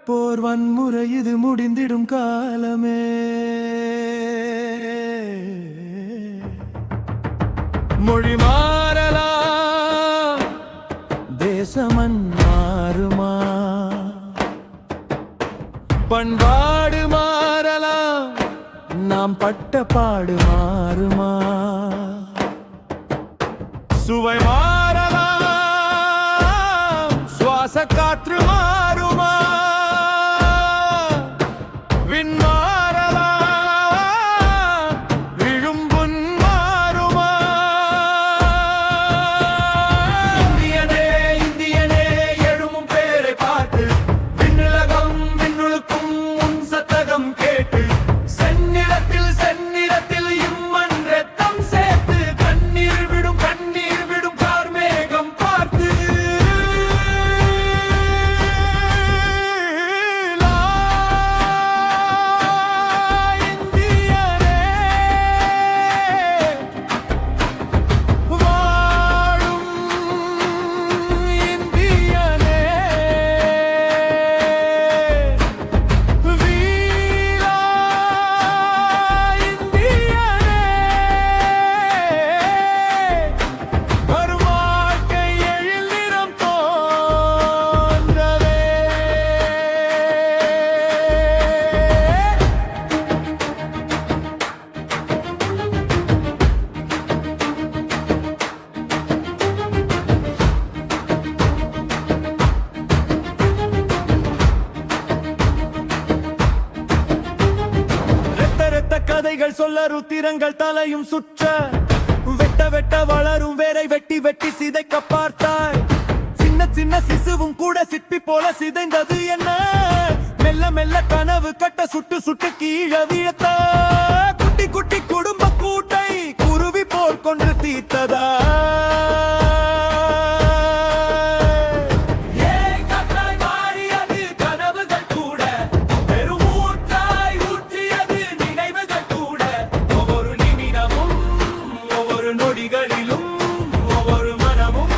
போர் வன்முறை இது முடிந்திடும் காலமே, மொழி மாறலாம் தேசமன் மாறுமா, பண்பாடு மாறலாம் நாம் பட்ட பாடு மாறுமா, சுவை மாறலாம் சுவாச காற்று மாறுமா, விண் மாறலாம் விழும் பொன் மாறுமா. இந்தியனே இந்தியனே எழுமும் பேரை பார்த்து விண்ணுலகம் விண்ணுளுக்கும் உன் சத்தகம் கேட்டு செந்நிறத்தில் செந்நிறத்தில் இம்மண் ரத்தம் சேர்த்து கண்ணீர் விடும் கார்மேகம் பார்த்து கதைகள் சொல்ல ருத்திரங்கள் தலையும் சுற்ற வெட்ட வெட்ட வளரும் வேரை வெட்டி வெட்டி சிதைக்க பார்த்தாய். சின்ன சின்ன சிசுவும் கூட சிற்பி போல சிதைந்தது என்ன, மெல்ல மெல்ல கனவு கட்ட சுட்டு சுட்டு கீழே வீழ்த்த குட்டி குட்டி குடும்ப கூட்டை குருவி போல் கொண்டு தீர்த்ததா. நொடிகளிலும் ஒவ்வொரு மனமும்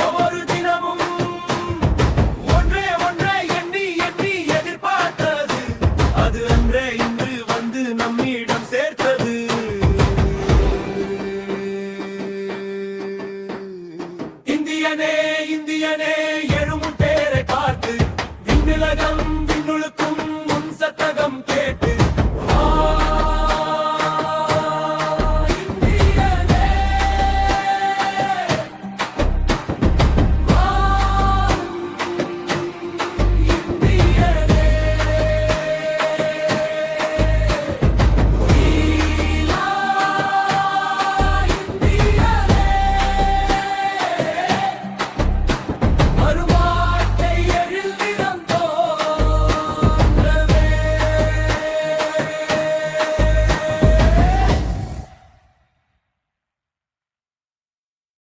ஒவ்வொரு தினமும் ஒன்றே ஒன்றை எண்ணி எண்ணி எதிர்பார்த்தது, அது அன்றே இன்று வந்து நம்மிடம் சேர்த்தது. இந்தியனே